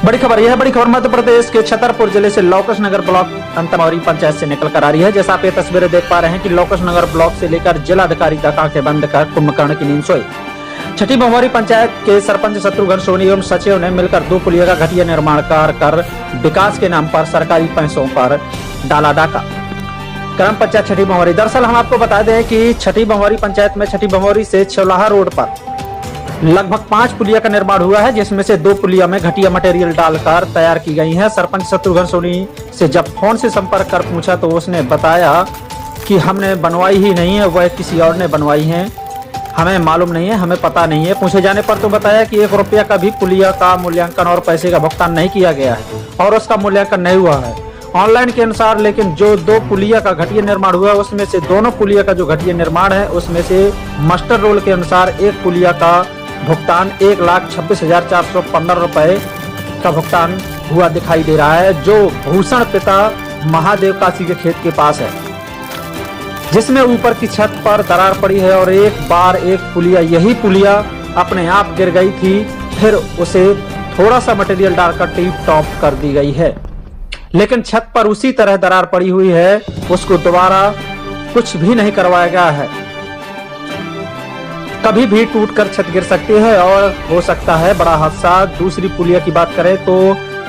बड़ी खबर यह है, बड़ी खबर मध्य प्रदेश के छतरपुर जिले से लोकेश नगर ब्लॉक अंतमौरी पंचायत से निकल कर आ रही है। जैसा आप ये तस्वीरें देख पा रहे हैं कि लोकेश नगर ब्लॉक से लेकर जिलाधिकारी तक आंखें बंद कर कुंभकर्ण की नींद सोई। छठी भंवरी पंचायत के सरपंच शत्रुघ्न सोनी एवं सचिव ने मिलकर 2 पुलिया का घटिया निर्माण कर विकास के नाम पर सरकारी पैसों पर डाला डाका। ग्राम पंचायत छठी भंवरी। दरअसल हम आपको बता दें कि छठी भंवरी पंचायत में छठी भंवरी से चौलाहा रोड पर लगभग 5 पुलिया का निर्माण हुआ है, जिसमें से 2 पुलिया में घटिया मटेरियल डालकर तैयार की गई हैं। सरपंच शत्रुघ्न सोनी से जब फोन से संपर्क कर पूछा तो उसने बताया कि हमने बनवाई ही नहीं है, वह किसी और ने बनवाई है, हमें मालूम नहीं है, हमें पता नहीं है। पूछे जाने पर तो बताया कि 1 रुपया का भी पुलिया का मूल्यांकन और पैसे का भुगतान नहीं किया गया है और उसका मूल्यांकन नहीं हुआ है ऑनलाइन के अनुसार। लेकिन जो 2 पुलिया का घटिया निर्माण हुआ है उसमें से दोनों पुलिया का जो घटिया निर्माण है उसमें से मास्टर रोल के अनुसार 1 पुलिया का भुगतान 1,26,415 रुपए का भुगतान हुआ दिखाई दे रहा है, जो भूषण पिता महादेव काशी के खेत के पास है, जिसमें ऊपर की छत पर दरार पड़ी है और एक बार एक पुलिया, यही पुलिया अपने आप गिर गई थी, फिर उसे थोड़ा सा मटेरियल डालकर टीप टॉप कर दी गई है। लेकिन छत पर उसी तरह दरार पड़ी हुई है, उसको दोबारा कुछ भी नहीं करवाया गया है। कभी भी टूटकर छत गिर सकती है और हो सकता है बड़ा हादसा। दूसरी पुलिया की बात करें तो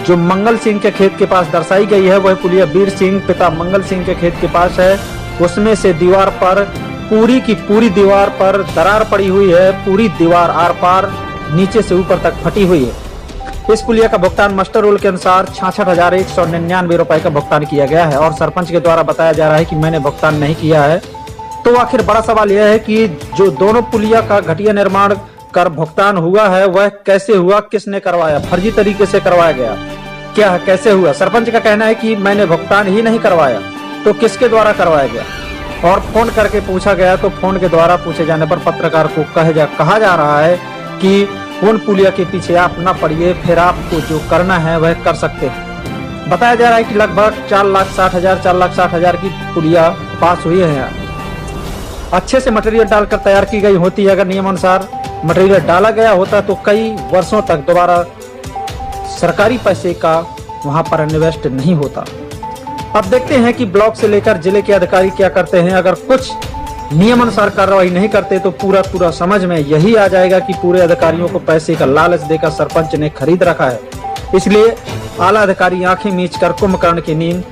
जो मंगल सिंह के खेत के पास दर्शाई गई है वह पुलिया वीर सिंह पिता मंगल सिंह के खेत के पास है। उसमें से दीवार पर पूरी की पूरी दीवार पर दरार पड़ी हुई है, पूरी दीवार आर पार नीचे से ऊपर तक फटी हुई है। इस पुलिया का भुगतान मास्टर रोल के अनुसार 66,199 रुपए का भुगतान किया गया है और सरपंच के द्वारा बताया जा रहा है कि मैंने भुगतान नहीं किया है। तो आखिर बड़ा सवाल यह है कि जो दोनों पुलिया का घटिया निर्माण कर भुगतान हुआ है वह कैसे हुआ, किसने करवाया? फर्जी तरीके से करवाया गया क्या, कैसे हुआ? सरपंच का कहना है कि मैंने भुगतान ही नहीं करवाया, तो किसके द्वारा करवाया गया? और फोन करके पूछा गया तो फोन के द्वारा पूछे जाने पर पत्रकार को कहा जा रहा है कि उन पुलिया के पीछे आप न पड़िए, फिर आपको जो करना है वह कर सकते हैं। बताया जा रहा है कि लगभग 4,60,000 की पुलिया पास हुई है। अच्छे से मटेरियल डालकर तैयार की गई होती है, अगर नियमानुसार मटेरियल डाला गया होता तो कई वर्षों तक दोबारा सरकारी पैसे का वहां पर इन्वेस्ट नहीं होता। अब देखते हैं कि ब्लॉक से लेकर जिले के अधिकारी क्या करते हैं। अगर कुछ नियमानुसार कार्रवाई नहीं करते तो पूरा समझ में यही आ जाएगा कि पूरे अधिकारियों को पैसे का लालच देकर सरपंच ने खरीद रखा है। इसलिए आला अधिकारी आंखें मीच कर कुंभकर्ण की नींद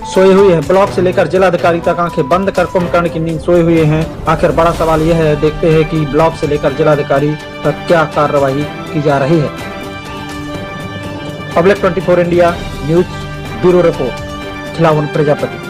सोए हुए हैं। ब्लॉक से लेकर जिलाधिकारी तक आंखें बंद कर कुंभकर्ण की नींद सोए हुए हैं। आखिर बड़ा सवाल यह है, देखते हैं कि ब्लॉक से लेकर जिलाधिकारी तक क्या कार्रवाई की जा रही है। Public 24 India news bureau report, Khilawan Prajapati.